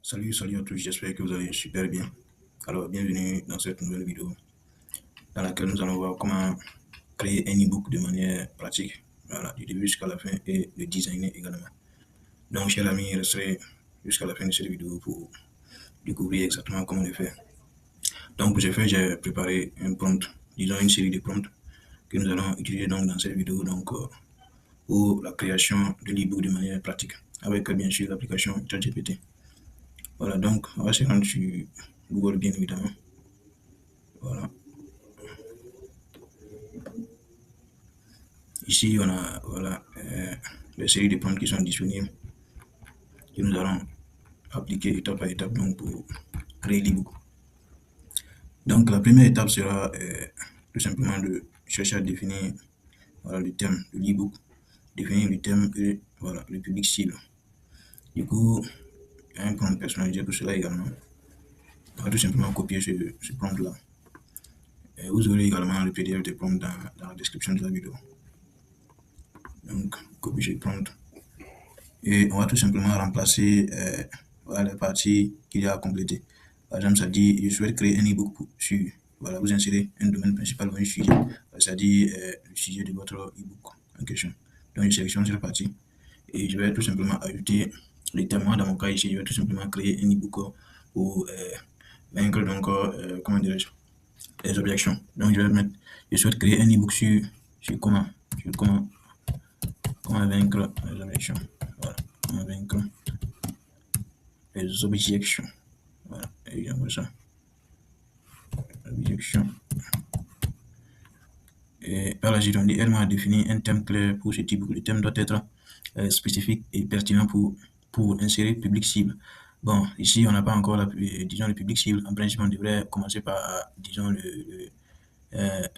Salut à tous, j'espère que vous allez super bien. Alors, bienvenue dans cette nouvelle vidéo dans laquelle nous allons voir comment créer un e-book de manière pratique, voilà, du début jusqu'à la fin et le designer également. Donc, chers amis, restez jusqu'à la fin de cette vidéo pour découvrir exactement comment le faire. Donc, pour ce faire, j'ai préparé un prompt, disons une série de prompts que nous allons utiliser donc dans cette vidéo pour la création de l'e-book de manière pratique avec bien sûr l'application ChatGPT. Voilà, donc on va se rendre sur Google bien évidemment. Voilà. Ici, on a les séries de prompts qui sont disponibles que nous allons appliquer étape par étape donc, pour créer l'e-book. Donc, la première étape sera tout simplement de chercher à définir le thème de l'e-book, définir le thème et le public cible. Du coup, il y a un prompt personnalisé pour cela également. On va tout simplement copier ce prompt-là. Vous aurez également le PDF des prompts dans la description de la vidéo. Donc, copier ce prompt. Et on va tout simplement remplacer les parties qu'il y a à compléter. Par exemple, ça dit, je souhaite créer un e-book sur, vous insérez un domaine principal ou un sujet, ça dit le sujet de votre e-book en question. Donc, je sélectionne cette partie et je vais tout simplement ajouter les thèmes. Dans mon cas ici, je vais tout simplement créer un e-book pour vaincre donc, comment dirais-je, les objections. Donc, je vais mettre, je souhaite créer un e-book sur comment vaincre les objections. Voilà, comment vaincre les objections. Voilà, et j'aimerais ça. Objection. Et par la suite, on dit, elle m'a défini un thème clair pour ce type. Le thème doit être spécifique et pertinent pour insérer public cible. Bon, ici, on n'a pas encore, disons, le public cible. En principe, on devrait commencer par, disons, le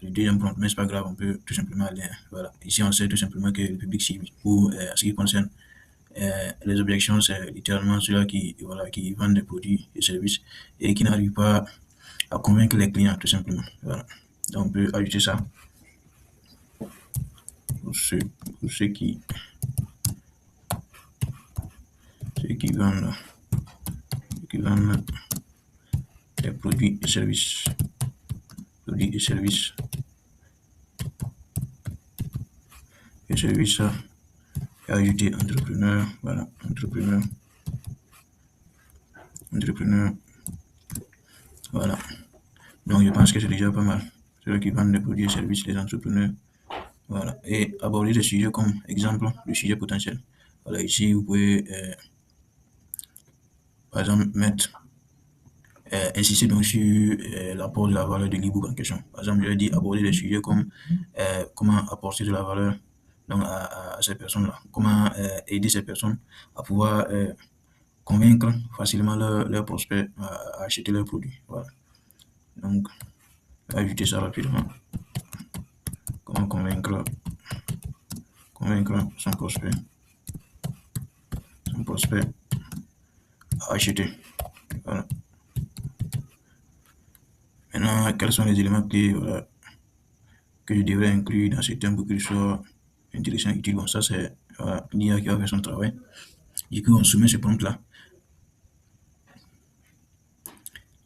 deuxième prompt, mais c'est pas grave, on peut tout simplement aller. Voilà, ici, on sait tout simplement que le public cible, pour ce qui concerne les objections, c'est littéralement ceux-là qui vendent des produits et services et qui n'arrivent pas à convaincre les clients, tout simplement. Voilà. Donc, on peut ajouter ça pour ceux qui vendent des produits et services. Produits et services. Et services, et ajouter entrepreneur. Voilà, entrepreneur. Voilà. Donc, je pense que c'est déjà pas mal. Ceux qui vendent des produits et services, les entrepreneurs. Voilà. Et aborder le sujet comme exemple, le sujet potentiel. Voilà, ici, vous pouvez, par exemple, insister donc sur l'apport de la valeur de l'e-book en question. Par exemple, je vais dire aborder des sujets comme comment apporter de la valeur donc, à ces personnes-là. Comment aider ces personnes à pouvoir convaincre facilement leurs prospects à acheter leurs produits. Voilà. Donc, ajouter ça rapidement. Comment convaincre son prospect à acheter. Voilà. Maintenant, quels sont les éléments clés que je devrais inclure dans ce thème pour qu'il soit intéressant et utile? Bon, ça, c'est l'IA qui va faire son travail. Du coup, on soumet ce prompt-là.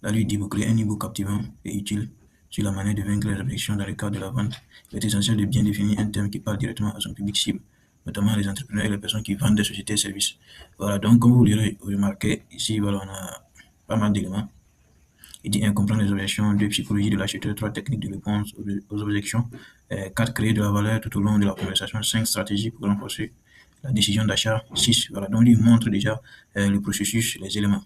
Là, lui dit, vous créez un e-book captivant et utile sur la manière de vaincre les objections dans le cadre de la vente. Il est essentiel de bien définir un thème qui parle directement à son public cible, notamment les entrepreneurs et les personnes qui vendent des sociétés et services. Voilà, donc comme vous l'aurez remarqué, ici, voilà, on a pas mal d'éléments. Il dit 1. Comprendre les objections, 2. Psychologie de l'acheteur, 3. Technique de réponse aux objections, 4. Créer de la valeur tout au long de la conversation, 5. Stratégie pour renforcer la décision d'achat, 6. Voilà, donc il montre déjà le processus, les éléments.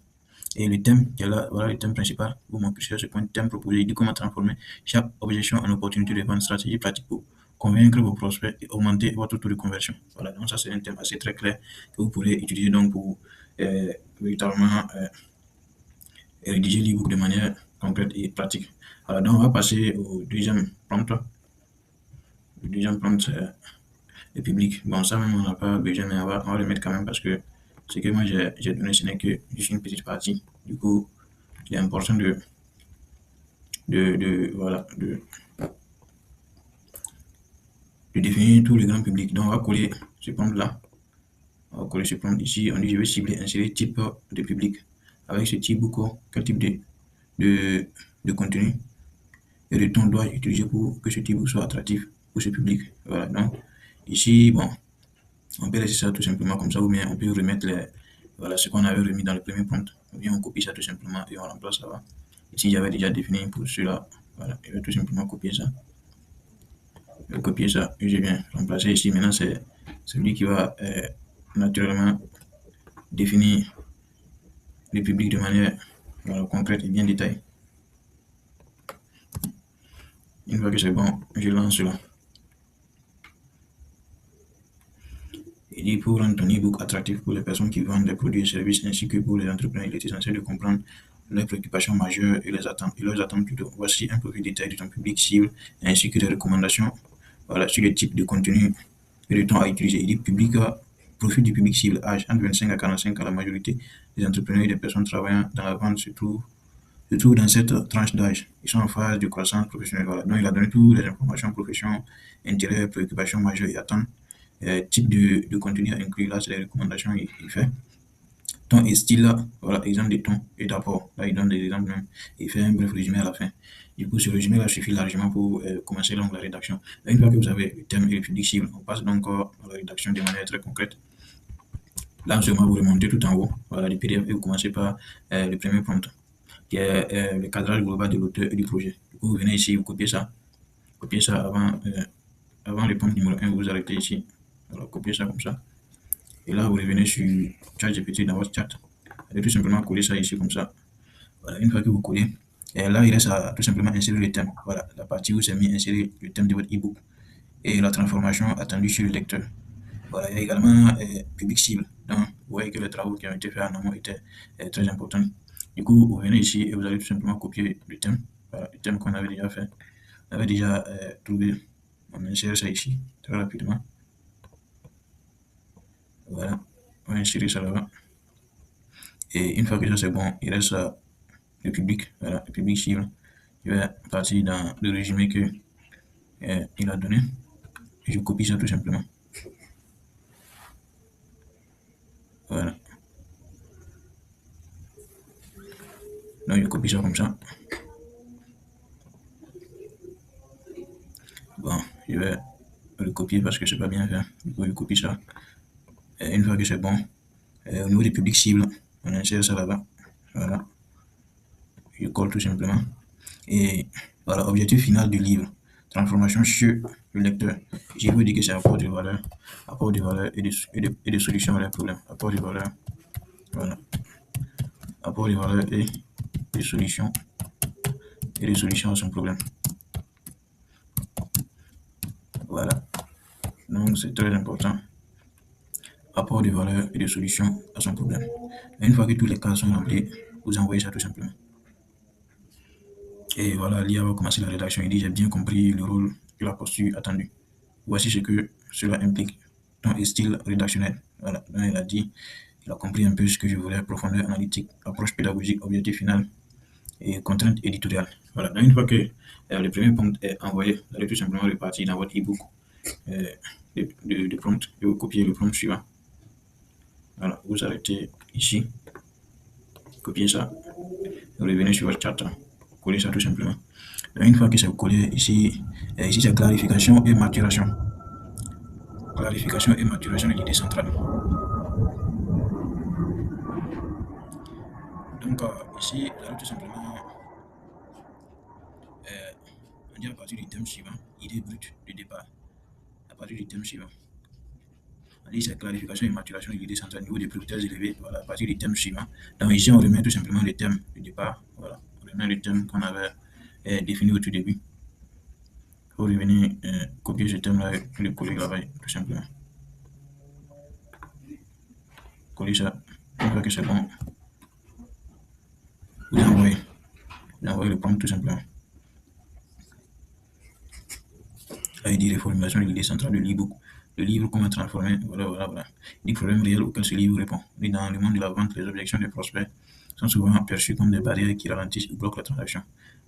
Et le thème, voilà le thème principal, vous manquez sur ce point, thème proposé, il dit comment transformer chaque objection en opportunité de vente, stratégie pratique pour convaincre vos prospects et augmenter votre taux de conversion. Voilà, donc ça c'est un thème assez très clair que vous pourrez utiliser donc pour véritablement rédiger l'e-book de manière concrète et pratique. Alors donc on va passer au deuxième prompt. Le deuxième prompt c'est le public. Bon ça même on n'a pas besoin, mais on va le mettre quand même parce que ce que moi j'ai donné ce n'est que juste une petite partie. Du coup il est important de définir tout le grand public. Donc on va coller ce prompt là. On va coller ce prompt ici. On dit je vais cibler, insérer type de public. avec ce type ou quel type de, de contenu et le ton doit utiliser pour que ce type soit attractif pour ce public. Voilà, donc ici, bon, on peut laisser ça tout simplement comme ça, ou bien on peut remettre voilà, ce qu'on avait remis dans le premier prompt, ou bien on copie ça tout simplement et on remplace ça. Ici, j'avais déjà défini pour cela. Voilà, je vais tout simplement copier ça. Je vais copier ça et je viens remplacer ici. Maintenant, c'est celui qui va naturellement définir le public de manière concrète et bien détaillée. Une fois que c'est bon, je lance cela. Il dit pour rendre ton e-book attractif pour les personnes qui vendent des produits et services ainsi que pour les entrepreneurs, il est essentiel de comprendre leurs préoccupations majeures et leurs attentes plutôt. Voici un profil détaillé de ton public cible ainsi que des recommandations sur le type de contenu et le temps à utiliser. Il dit profil du public cible, âge entre 25 à 45 ans. La majorité des entrepreneurs et des personnes travaillant dans la vente se trouvent dans cette tranche d'âge. Ils sont en phase de croissance professionnelle. Voilà. Donc, il a donné toutes les informations, profession, intérêts, préoccupations majeures et attentes. Type de contenu à inclure, là, c'est les recommandations il fait. Ton et style, là, voilà, exemple de ton et d'apport. Là, il donne des exemples même. Il fait un bref résumé à la fin. Du coup, ce résumé-là suffit largement pour commencer donc la rédaction. Là, une fois que vous avez le thème et le public cible, on passe donc à la rédaction de manière très concrète. Là, en ce moment, vous remontez tout en haut, voilà, le PDF, et vous commencez par le premier prompt, qui est le cadrage global de l'auteur et du projet. Du coup, vous venez ici, vous copiez ça avant le prompt numéro 1, vous vous arrêtez ici. Alors, copiez ça comme ça. Et là, vous revenez sur ChatGPT dans votre chat. Vous allez tout simplement coller ça ici comme ça. Voilà, une fois que vous collez, et là, il reste à tout simplement insérer le thème. Voilà, la partie où c'est mis insérer le thème de votre e-book et la transformation attendue sur le lecteur. Voilà, il y a également public cible. Donc, vous voyez que les travaux qui ont été faits en amont étaient très importants. Du coup, vous venez ici et vous allez tout simplement copier le thème. Voilà, le thème qu'on avait déjà fait. On avait déjà trouvé. On insère ça ici très rapidement. Voilà, on va insérer ça là-bas. Et une fois que ça c'est bon, il reste le public, voilà, le public cible. Je vais partir dans le résumé que il a donné. Et je copie ça tout simplement. Voilà. Donc je copie ça comme ça. Bon, je vais le copier parce que c'est pas bien fait. Du coup, je copie ça. Et une fois que c'est bon, au niveau des publics cibles, on insère ça là-bas. Voilà. Je colle tout simplement. Et voilà, objectif final du livre. Transformation sur le lecteur. Je vous dis que c'est apport de valeur et de solutions à leurs problèmes. Apport de valeur. Voilà. Apport de valeur et de solutions à son problème. Voilà. Donc c'est très important. Apport de valeur et de solutions à son problème. Et une fois que tous les cas sont remplis, vous envoyez ça tout simplement. Et voilà, l'IA va commencer la rédaction. Il dit j'ai bien compris le rôle de la posture attendue. Voici ce que cela implique. Ton et style rédactionnel. Voilà. Donc il a dit, il a compris un peu ce que je voulais, profondeur analytique, approche pédagogique, objectif final et contrainte éditoriale. Voilà. Donc une fois que le premier prompt est envoyé, vous allez tout simplement repartir dans votre e-book de prompt et vous copiez le prompt suivant. Voilà, vous arrêtez ici, copiez ça, vous revenez sur votre chat, collez ça tout simplement. Donc, une fois que c'est collé ici, ici c'est clarification et maturation. Clarification et maturation de l'idée centrale. Donc ici, vous allez tout simplement on dit à partir du thème suivant, idée brute de départ. À partir du thème suivant. On dit c'est clarification et maturation de l'idée centrale au niveau des priorités élevées, voilà, à partir du thème suivant. Donc ici, on remet tout simplement le thème de départ. Voilà, on remet le thème qu'on avait défini au tout début. Vous revenez copier ce thème-là et le coller là-bas, tout simplement. Coller ça, une fois que c'est bon, vous envoyez le prompt tout simplement. Là, il dit reformulation de l'idée centrale de l'e-book. Le livre, comment transformer, voilà. Les problèmes réels auxquels ce livre répond. Et dans le monde de la vente, les objections des prospects sont souvent perçues comme des barrières qui ralentissent ou bloquent la transaction.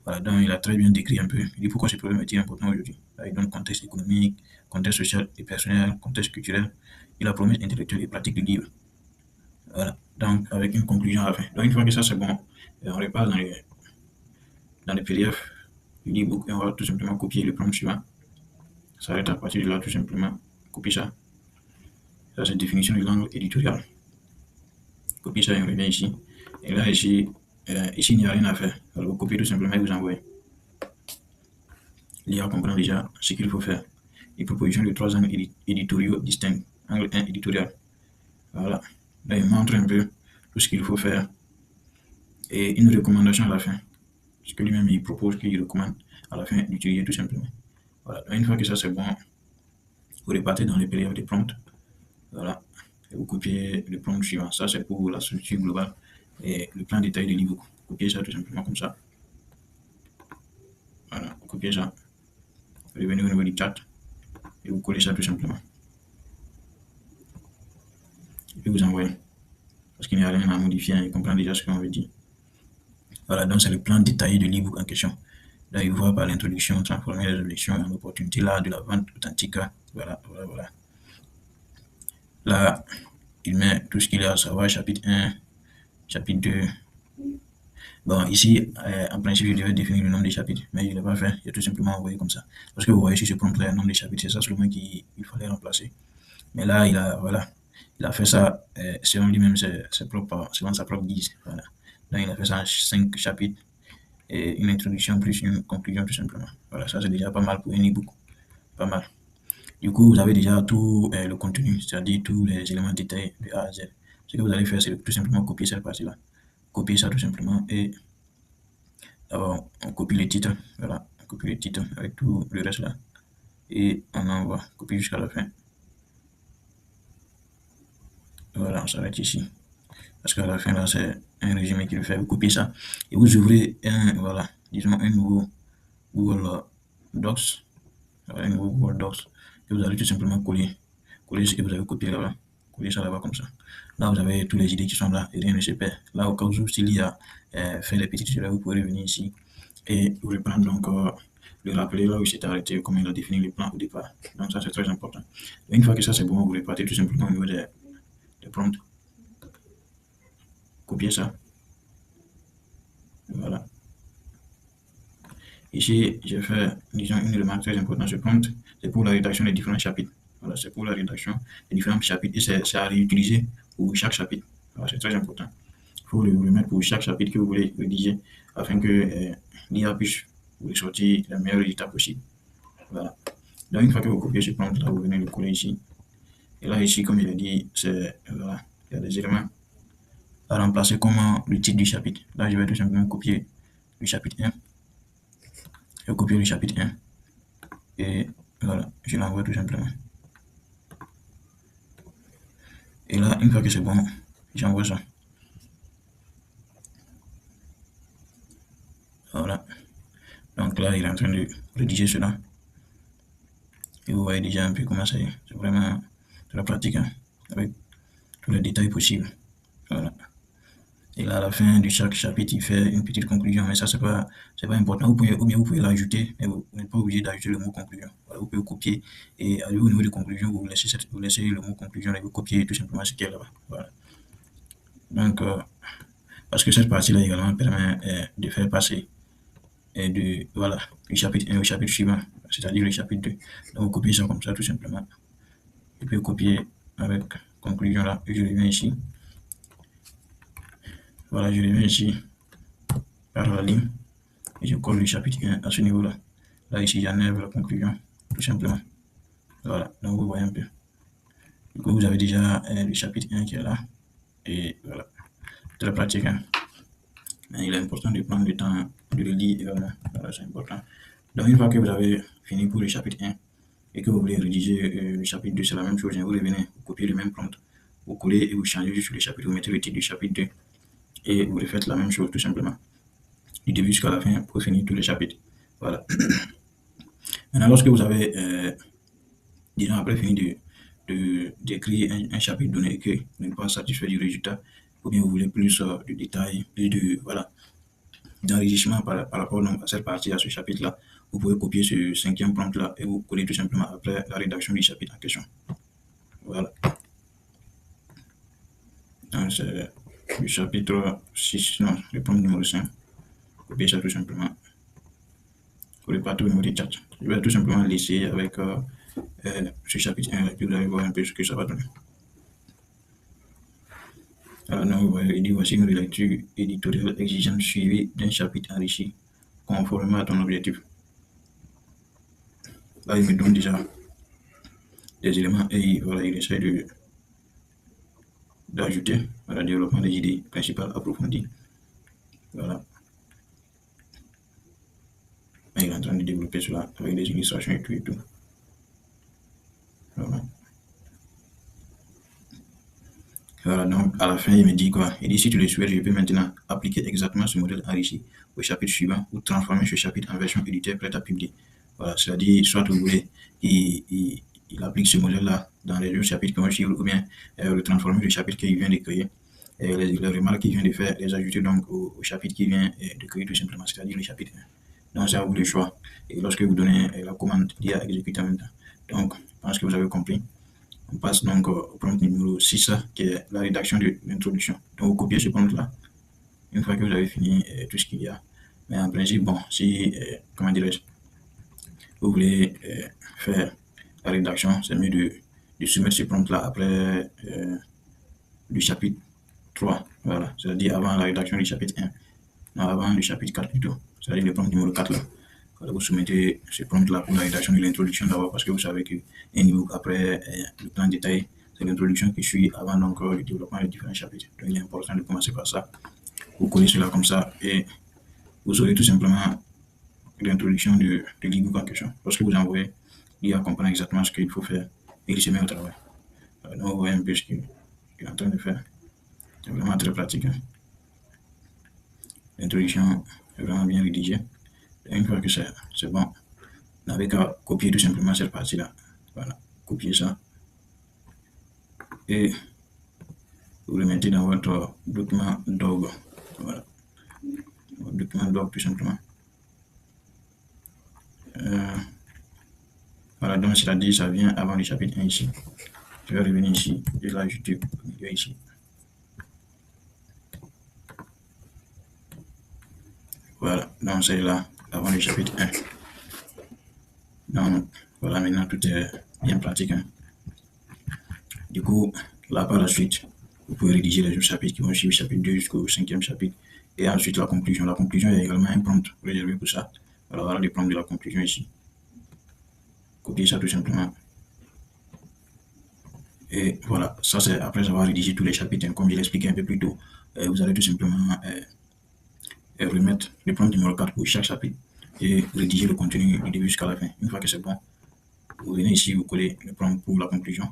Voilà, donc il a très bien décrit un peu. Il dit pourquoi ce problème est-il important aujourd'hui. Là, il donne contexte économique, contexte social et personnel, contexte culturel, et la promesse intellectuelle et pratique du livre. Voilà. donc avec une conclusion à la fin. Donc une fois que ça c'est bon, on repasse dans les PDF du e-book et on va tout simplement copier le prompt suivant. Ça va être à partir de là tout simplement copier ça. Ça c'est définition de langue éditoriale. Copier ça et on revient ici. Et là ici, ici il n'y a rien à faire. Alors vous copiez tout simplement et vous envoyez. L'IA comprend déjà ce qu'il faut faire. Une proposition de 3 angles éditoriaux distincts. Angle 1 éditorial. Voilà. Là, il montre un peu tout ce qu'il faut faire. Et une recommandation à la fin. Ce que lui-même il propose, qu'il recommande à la fin d'utiliser tout simplement. Voilà. Donc, une fois que ça c'est bon, vous repartez dans les PDF des prompts. Voilà. Et vous copiez le prompt suivant. Ça c'est pour la structure globale et le plan détaillé de l'e-book. Copiez ça tout simplement comme ça. Voilà. Copiez ça. Revenez au niveau du chat et vous collez ça tout simplement. Et puis vous envoyez. Parce qu'il n'y a rien à modifier, il comprend déjà ce qu'on veut dire. Voilà, donc c'est le plan détaillé de l'e-book en question. Là, il voit par l'introduction, transformer les objections en opportunités là de la vente authentique. Voilà. Là, il met tout ce qu'il y a à savoir, chapitre 1, chapitre 2. Bon, ici, en principe, je devais définir le nombre des chapitres, mais je ne l'ai pas fait. J'ai tout simplement envoyé comme ça. Parce que vous voyez sur ce prompt-là, le nombre des chapitres, c'est ça seulement qu'il fallait remplacer. Mais là, il a fait ça selon lui-même, selon sa propre guise. Voilà. Là, il a fait ça en 5 chapitres et une introduction plus une conclusion tout simplement. Voilà, ça c'est déjà pas mal pour un e-book. Pas mal. Du coup, vous avez déjà tout le contenu, c'est-à-dire tous les éléments détaillés de A à Z. Ce que vous allez faire, c'est tout simplement copier cette partie-là. Copier ça tout simplement et d'abord, on copie le titre. Voilà, on copie le titre avec tout le reste là. Et on envoie, copie jusqu'à la fin. Voilà, on s'arrête ici. Parce qu'à la fin, là, c'est un résumé qu'il fait. Vous copiez ça et vous ouvrez disons un nouveau Google Docs. Un nouveau Google Docs que vous allez tout simplement coller ce que vous avez copié là-bas. Coller ça là-bas comme ça. Là, vous avez toutes les idées qui sont là et rien ne se perd. Là, au cas où s'il y a fait les petites choses, vous pouvez revenir ici et vous reprendre encore le rappeler là où il s'est arrêté, comme il a défini le plan au départ. Donc, ça, c'est très important. Et une fois que ça, c'est bon, vous repartez tout simplement au niveau des prompts. Copier ça. Voilà. Ici, j'ai fait, disons, une remarque très importante. Ce prompt, c'est pour la rédaction des différents chapitres. Voilà, c'est pour la rédaction des différents chapitres et c'est à réutiliser pour chaque chapitre. Voilà, c'est très important. Il faut le remettre pour chaque chapitre que vous voulez rédiger afin que l'IA puisse vous sortir le meilleur résultat possible. Voilà. Donc, une fois que vous copiez ce prompt, là, vous venez le coller ici. Et là, ici, comme je l'ai dit, voilà, il y a des éléments à remplacer comme le titre du chapitre. Là, je vais tout simplement copier le chapitre 1. Je vais copier le chapitre 1. Et voilà, je l'envoie tout simplement. Et là, une fois que c'est bon, j'envoie ça. Voilà. Donc là, il est en train de rédiger cela. Et vous voyez déjà un peu comment c'est. C'est vraiment de la pratique, hein, avec tous les détails possibles. Voilà. Et là, à la fin de chaque chapitre, il fait une petite conclusion, mais ça, c'est pas important. Vous pouvez l'ajouter, mais vous n'êtes pas obligé d'ajouter le mot conclusion. Voilà, vous pouvez copier et aller au niveau de conclusion, vous laissez le mot conclusion et vous copiez tout simplement ce qu'il y a là-bas. Voilà. Donc, parce que cette partie-là également permet de faire passer du chapitre 1 au chapitre suivant, c'est-à-dire le chapitre 2. Donc, vous copiez ça comme ça, tout simplement. Et puis, vous copiez avec conclusion là, je reviens ici. Voilà, je reviens ici par la ligne et je colle le chapitre 1 à ce niveau-là. Là, ici, j'enlève la conclusion, tout simplement. Voilà, donc vous voyez un peu. Du coup, vous avez déjà le chapitre 1 qui est là. Et voilà, très pratique, hein. Mais il est important de prendre le temps de le lire également. Voilà, c'est important. Donc, une fois que vous avez fini pour le chapitre 1 et que vous voulez rédiger le chapitre 2, c'est la même chose. Vous revenez, vous copiez le même prompt, vous collez et vous changez juste sur le chapitre, vous mettez le titre du chapitre 2 et vous refaites la même chose tout simplement. Du début jusqu'à la fin pour finir tous les chapitres. Voilà. Maintenant, lorsque vous avez, disons, après fini d'écrire un chapitre donné et que vous n'êtes pas satisfait du résultat, ou bien vous voulez plus de détails, plus d'enrichissement par rapport à cette partie, à ce chapitre-là, vous pouvez copier ce 5e prompt-là et vous coller tout simplement après la rédaction du chapitre en question. Voilà. Donc, du chapitre 6, non, le prompt numéro 5. Copier ça tout simplement. Pour le partout au niveau des chats. Je vais tout simplement laisser avec ce chapitre 1 et puis vous allez voir un peu ce que ça va donner. Alors, donc, il dit voici une lecture éditoriale exigeante suivie d'un chapitre enrichi conformément à ton objectif. Là, il me donne déjà des éléments et voilà, il essaie d'ajouter le développement des idées principales approfondies. Voilà. Il est en train de développer cela avec des illustrations et tout et tout. Voilà. Voilà, donc à la fin, il me dit quoi? Il dit si tu le souhaites, je peux maintenant appliquer exactement ce modèle enrichi au chapitre suivant ou transformer ce chapitre en version éditée prête à publier. Voilà, c'est-à-dire, soit vous voulez qu'il applique ce modèle-là dans les deux chapitres qui vont suivre, ou bien le transformer le chapitre qu'il vient de créer, et les remarques qu'il vient de faire, les ajouter donc au chapitre qu'il vient de créer tout simplement, c'est-à-dire le chapitre 1. Donc, c'est à vous le choix. Et lorsque vous donnez la commande, il y a exécuter en même temps. Donc, je pense que vous avez compris. On passe donc au prompt numéro 6, qui est la rédaction de l'introduction. Donc, vous copiez ce prompt-là, une fois que vous avez fini tout ce qu'il y a. Mais en principe, bon, si, comment dirais-je, vous voulez faire la rédaction, c'est mieux de soumettre ce prompt-là après le chapitre 3, voilà, c'est-à-dire avant la rédaction du chapitre 1, non, avant le chapitre 4 plutôt, c'est-à-dire le prompt numéro 4 là. Voilà, vous soumettez ce prompt-là pour la rédaction de l'introduction d'abord, parce que vous savez qu'un e-book après le plan détaillé, c'est l'introduction qui suit avant donc le développement des différents chapitres. Donc il est important de commencer par ça. Vous collez cela comme ça et vous aurez tout simplement l'introduction de l'e-book en question. Lorsque vous envoyez, l'IA comprend exactement ce qu'il faut faire et il se met au travail. Donc vous voyez un peu ce qu'il est en train de faire. C'est vraiment très pratique. Hein. L'introduction est vraiment bien rédigée. Et une fois que c'est bon, vous n'avez qu'à copier tout simplement cette partie-là. Voilà, copiez ça. Et vous le mettez dans votre document doc. Voilà, votre document doc tout simplement. Voilà, donc c'est-à-dire ça vient avant le chapitre 1 ici. Je vais revenir ici et l'ajouter au milieu ici. Voilà, donc c'est là avant le chapitre 1. Donc voilà, maintenant tout est bien pratique. Hein. Du coup, là par la suite, vous pouvez rédiger les autres chapitres qui vont suivre chapitre 2 jusqu'au 5e chapitre. Et ensuite la conclusion. La conclusion, il y a également un prompt réservé pour ça. Alors voilà le prompt de la conclusion ici. Copiez ça tout simplement. Et voilà, ça c'est après avoir rédigé tous les chapitres, hein, comme je l'expliquais un peu plus tôt. Vous allez tout simplement remettre le prompt numéro 4 pour chaque chapitre et rédiger le contenu du début jusqu'à la fin. Une fois que c'est bon, vous venez ici, vous collez le prompt pour la conclusion.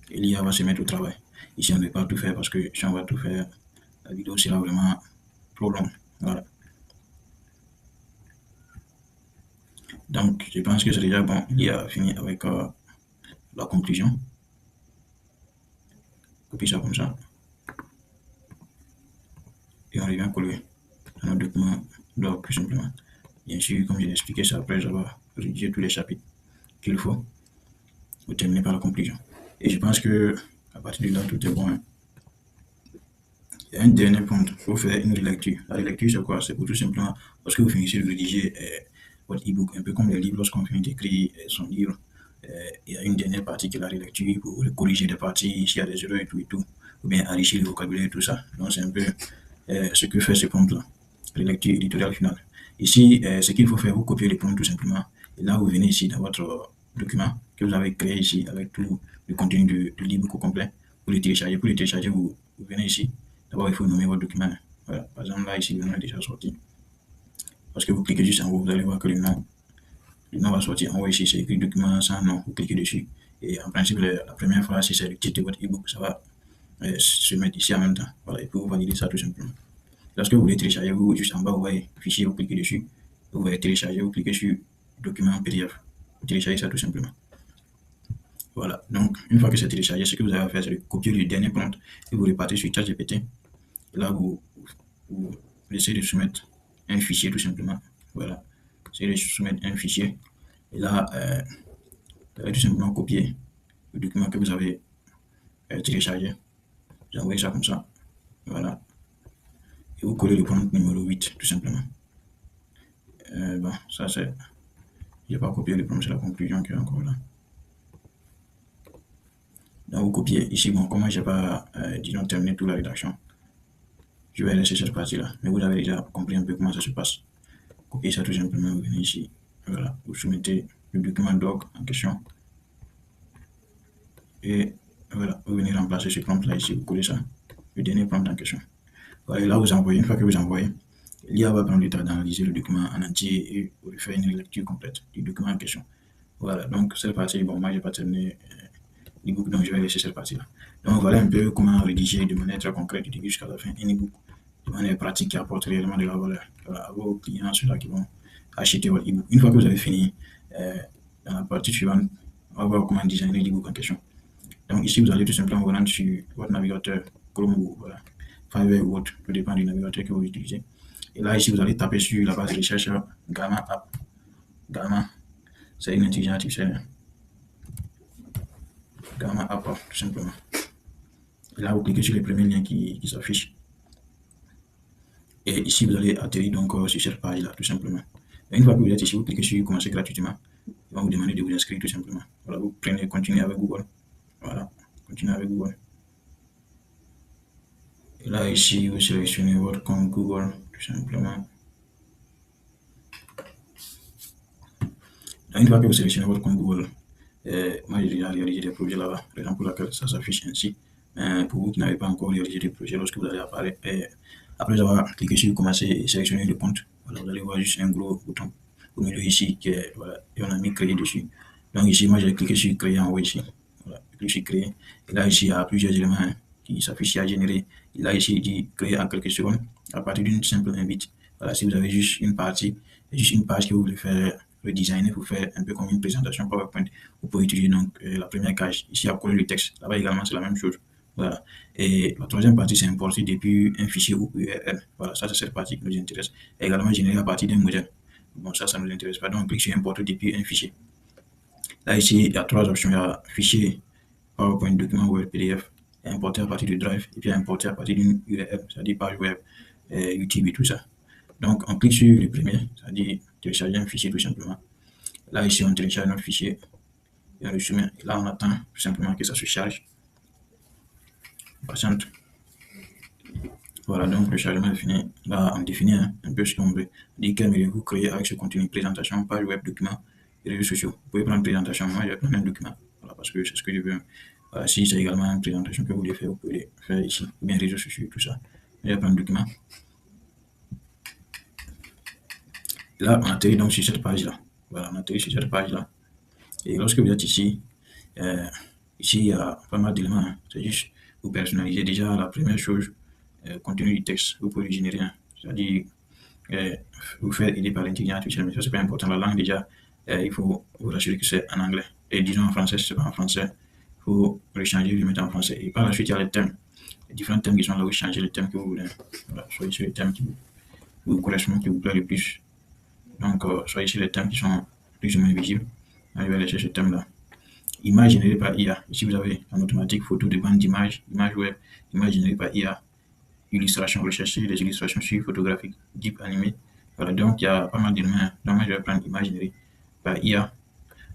Et l'IA va se mettre au travail. Ici, on ne peut pas tout faire parce que si on va tout faire, la vidéo sera vraiment trop longue. Voilà. Donc, je pense que c'est déjà bon. L'IA a fini avec la conclusion. Copie ça comme ça. Et on revient coller dans notre document doc tout simplement. Bien sûr, comme je l'ai expliqué, c'est après avoir rédigé tous les chapitres qu'il faut. Vous terminez par la conclusion. Et je pense que à partir de là, tout est bon. Hein. Il y a un dernier point, il faut faire une relecture. La relecture, c'est quoi? C'est pour tout simplement, lorsque vous finissez de rédiger votre e-book, un peu comme les livres, lorsqu'on finit d'écrire son livre, il y a une dernière partie qui est la relecture pour corriger des parties, s'il y a des erreurs et tout, ou bien enrichir le vocabulaire et tout ça. Donc, c'est un peu ce que fait ce prompt-là, relecture éditoriale finale. Ici, ce qu'il faut faire, vous copiez les prompts tout simplement, et là, vous venez ici dans votre document que vous avez créé ici avec tout le contenu de l'e-book au complet, pour le télécharger. Pour le télécharger, vous venez ici. D'abord, il faut nommer votre document. Voilà. Par exemple, là, ici, le nom est déjà sorti. Parce que vous cliquez juste en haut, vous allez voir que le nom va sortir. En haut, ici, c'est écrit document sans nom. Vous cliquez dessus. Et en principe, la première fois, si c'est le titre de votre e-book, ça va se mettre ici en même temps. Voilà, et puis vous validez ça tout simplement. Lorsque vous voulez télécharger, vous, juste en bas, vous voyez fichier, vous cliquez dessus. Vous voyez télécharger, vous cliquez sur document PDF. Vous téléchargez ça tout simplement. Voilà, donc une fois que c'est téléchargé, ce que vous avez à faire, c'est de copier le dernier prompt et vous repartez sur ChatGPT. Là, vous essayez de soumettre un fichier tout simplement. Voilà, essayez de soumettre un fichier. Et là, vous allez tout simplement copier le document que vous avez téléchargé. Vous envoyez ça comme ça. Voilà. Et vous collez le prompt numéro 8, tout simplement. Bon, ça c'est. Je n'ai pas copié le prompt, c'est la conclusion qui est encore là. Donc vous copiez ici. Bon, comme moi j'ai pas, disons, terminé toute la rédaction, je vais laisser cette partie-là. Mais vous avez déjà compris un peu comment ça se passe. Copiez ça tout simplement, vous venez ici. Voilà, vous soumettez le document doc en question. Et voilà, vous venez remplacer ce prompt-là ici, vous collez ça, le dernier prompt en question. Voilà, et là vous envoyez, une fois que vous envoyez, l'IA va prendre le temps d'analyser le document en entier et vous faire une lecture complète du document en question. Voilà, donc cette partie, bon, moi j'ai pas terminé l'ebook, donc je vais laisser cette partie-là. Donc voilà un peu comment rédiger de manière très concrète du début jusqu'à la fin un ebook de manière pratique qui apporte réellement de la valeur à vos clients, ceux-là qui vont acheter votre ebook. Une fois que vous avez fini, dans la partie suivante, on va voir comment designer l'ebook en question. Donc ici, vous allez tout simplement vous rendre sur votre navigateur Chrome ou voilà, Fiverr ou autre, tout dépend du navigateur que vous utilisez. Et là, ici, vous allez taper sur la base de recherche Gamma App. Gamma, c'est une intelligence artificielle. Gamma App, tout simplement. Et là, vous cliquez sur les premiers liens qui s'affichent. Et ici, vous allez atterrir donc sur cette page-là, tout simplement. Et une fois que vous êtes ici, vous cliquez sur commencer gratuitement. Ils vont vous demander de vous inscrire, tout simplement. Voilà, vous prenez, continuez avec Google. Voilà, continuez avec Google. Et là, ici, vous sélectionnez votre compte Google, tout simplement. Donc, une fois que vous sélectionnez votre compte Google, moi j'ai déjà réalisé des projets là-bas, raison pour laquelle ça s'affiche ainsi. Pour vous qui n'avez pas encore réalisé des projets, lorsque vous allez apparaître, après avoir cliqué sur commencer et sélectionner le compte, voilà, vous allez voir juste un gros bouton au milieu ici, qui est, voilà, et on a mis créer dessus. Donc ici, moi j'ai cliqué sur créer en haut ici. Voilà, je clique sur créer. Et là, ici, il y a plusieurs éléments qui s'affichent à générer. Et là, ici, il dit créer en quelques secondes à partir d'une simple invite. Voilà, si vous avez juste une partie, juste une page que vous voulez faire redesigner pour faire un peu comme une présentation PowerPoint, vous pouvez utiliser donc la première case. Ici, à coller le texte. Là-bas également, c'est la même chose. Voilà. Et la troisième partie, c'est importer depuis un fichier ou URL. Voilà, ça, c'est cette partie qui nous intéresse. Et également générer à partir d'un modèle. Bon, ça ne nous intéresse pas. Donc, on clique sur importer depuis un fichier. Là, ici, il y a trois options. Il y a fichier, PowerPoint, document Word, PDF, importer à partir du Drive, et puis importer à partir d'une URL, c'est-à-dire page web, YouTube et tout ça. Donc, on clique sur le premier, c'est-à-dire télécharger un fichier tout simplement. Là, ici, on télécharge notre fichier et on le soumet. Et là, on attend tout simplement que ça se charge. On patiente. Voilà, donc le chargement est fini. Là, on définit un peu ce qu'on veut. On dit qu'aimeriez-vous créer avec ce contenu, présentation, page web, document, et réseaux sociaux. Vous pouvez prendre présentation. Moi, je vais prendre un document. Voilà, parce que c'est ce que je veux. Voilà, si c'est également une présentation que vous voulez faire, vous pouvez le faire ici. Ou bien réseaux sociaux, tout ça. Je vais prendre un document. Là, on atterrit donc sur cette page-là. Voilà, on atterrit sur cette page-là. Et lorsque vous êtes ici, ici, il y a pas mal d'éléments. C'est juste, vous personnalisez déjà la première chose, contenu du texte. Vous pouvez le générer. C'est-à-dire, vous faire aider par l'intelligence artificielle. Mais ça, c'est pas important. La langue, déjà, il faut vous rassurer que c'est en anglais. Et disons en français, si c'est pas en français, il faut le changer, le mettre en français. Et par la suite, il y a les thèmes. Les différents thèmes qui sont là, vous changez le thème que vous voulez. Voilà, soyez sur les thèmes qui vous correspondent, qui vous plaît le plus. Donc, soyez sur les thèmes qui sont plus ou moins visibles. Je vais aller chercher ce thème-là. Image générée par IA. Ici, vous avez en automatique photo de bande d'image, image web, image générée par IA, illustration recherchée, les illustrations sur photographique, deep animé. Voilà, donc il y a pas mal d'éléments. Donc, moi, je vais prendre image générée par IA.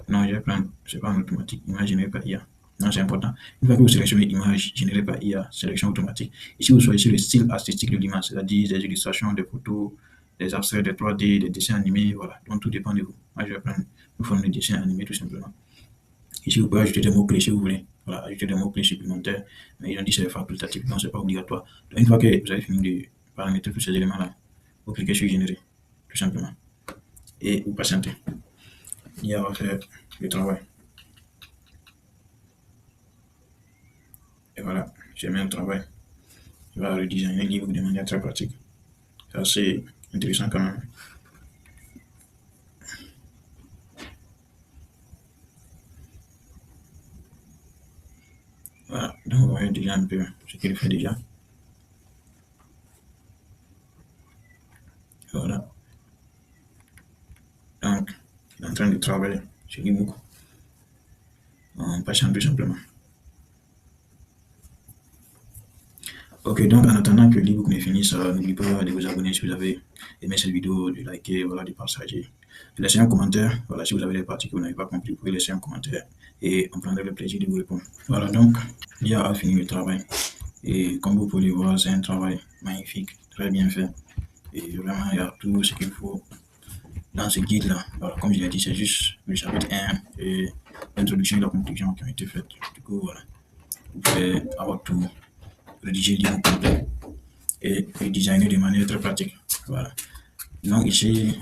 Non, je vais prendre, c'est pas en automatique, image générée par IA. Non, c'est important. Une fois que vous sélectionnez image générée par IA, sélection automatique, ici, vous choisissez le style artistique de l'image, c'est-à-dire des illustrations, des photos, des abstraits, des 3D, des dessins animés, voilà. Donc, tout dépend de vous. Moi, je vais prendre une forme de dessin animé, tout simplement. Ici, vous pouvez ajouter des mots-clés si vous voulez. Voilà, ajouter des mots-clés supplémentaires. Mais ils ont dit que c'est facultatif, donc c'est pas obligatoire. Donc, une fois que vous avez fini de paramétrer tous ces éléments-là, vous cliquez sur générer, tout simplement. Et vous patientez. Il va faire le travail. Et voilà, j'ai mis le travail. Il va redesigner le livre de manière très pratique. C'est assez intéressant quand même. Voilà, donc vous voyez déjà un peu ce qu'il fait déjà. Voilà. Donc, il est en train de travailler sur l'ebook. On patiente tout simplement. Ok, donc en attendant que l'ebook ne finisse, n'oubliez pas de vous abonner si vous avez aimé cette vidéo, de liker, voilà, de partager. De laisser un commentaire, voilà, si vous avez des parties que vous n'avez pas compris, vous pouvez laisser un commentaire et on prendra le plaisir de vous répondre. Voilà, donc, l'IA a fini le travail. Et comme vous pouvez le voir, c'est un travail magnifique, très bien fait. Et vraiment, il y a tout ce qu'il faut dans ce guide-là. Voilà, comme je l'ai dit, c'est juste le chapitre 1 et l'introduction et la conclusion qui ont été faites. Du coup, voilà, vous pouvez avoir tout, rédiger le livre complet et le designer de manière très pratique. Voilà. Donc ici,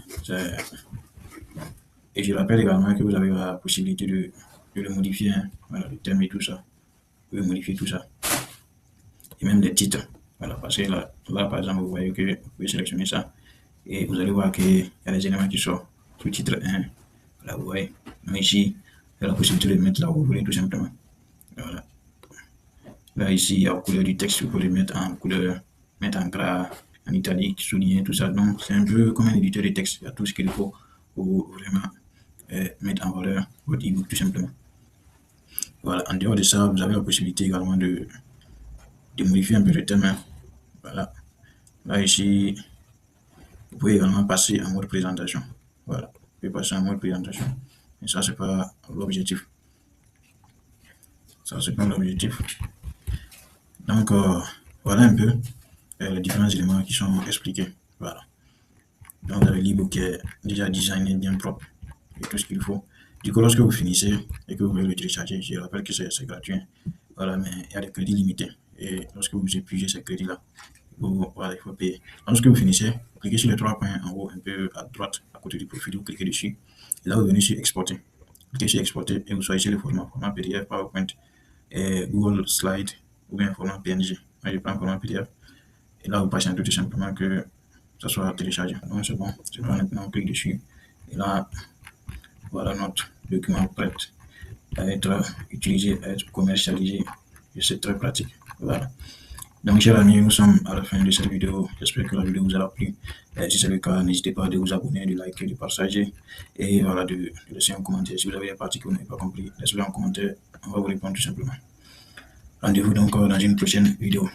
et je rappelle également que vous avez la possibilité de le modifier, hein. Voilà, le thème et tout ça. Vous pouvez modifier tout ça. Et même les titres. Voilà, parce que là, par exemple, vous voyez que vous pouvez sélectionner ça et vous allez voir qu'il y a des éléments qui sortent. Sous titre 1, voilà, vous voyez. Mais ici, il y a la possibilité de le mettre là où vous voulez, tout simplement. Voilà. Là, ici, il y a la couleur du texte, vous pouvez le mettre en couleur, mettre en gras, en italique, souligner, tout ça. Donc, c'est un peu comme un éditeur de texte. Il y a tout ce qu'il faut pour vraiment mettre en valeur votre ebook, tout simplement. Voilà. En dehors de ça, vous avez la possibilité également de modifier un peu le thème, hein. Voilà. Là, ici, vous pouvez également passer en mode présentation. Voilà. Vous pouvez passer en mode présentation. Et ça, c'est pas l'objectif. Ça, c'est pas l'objectif. Donc, voilà un peu les différents éléments qui sont expliqués. Voilà. Donc, vous avez l'ebook qui est déjà designé, bien propre, et tout ce qu'il faut. Du coup, lorsque vous finissez et que vous voulez le télécharger, je rappelle que c'est gratuit. Voilà, mais il y a des crédits limités. Et lorsque vous épuisez ces crédits-là, voilà, il faut payer. Lorsque vous finissez, vous cliquez sur les trois points en haut, un peu à droite, à côté du profil, vous cliquez dessus. Et là, vous venez sur Exporter. Cliquez sur Exporter et vous choisissez le format PDF, PowerPoint, et Google Slide ou bien format PNG. Moi, je prends format PDF. Et là, vous patientez tout simplement que ça soit téléchargé. Donc, c'est bon. C'est bon, maintenant, on clique dessus. Et là, voilà notre document prêt à être utilisé, à être commercialisé. Et c'est très pratique. Voilà. Donc, chers amis, nous sommes à la fin de cette vidéo. J'espère que la vidéo vous aura plu. Si c'est le cas, n'hésitez pas à vous abonner, de liker, de partager et voilà, de laisser un commentaire. Si vous avez des parties que vous n'avez pas compris, laissez-le en commentaire. On va vous répondre tout simplement. Rendez-vous donc dans une prochaine vidéo.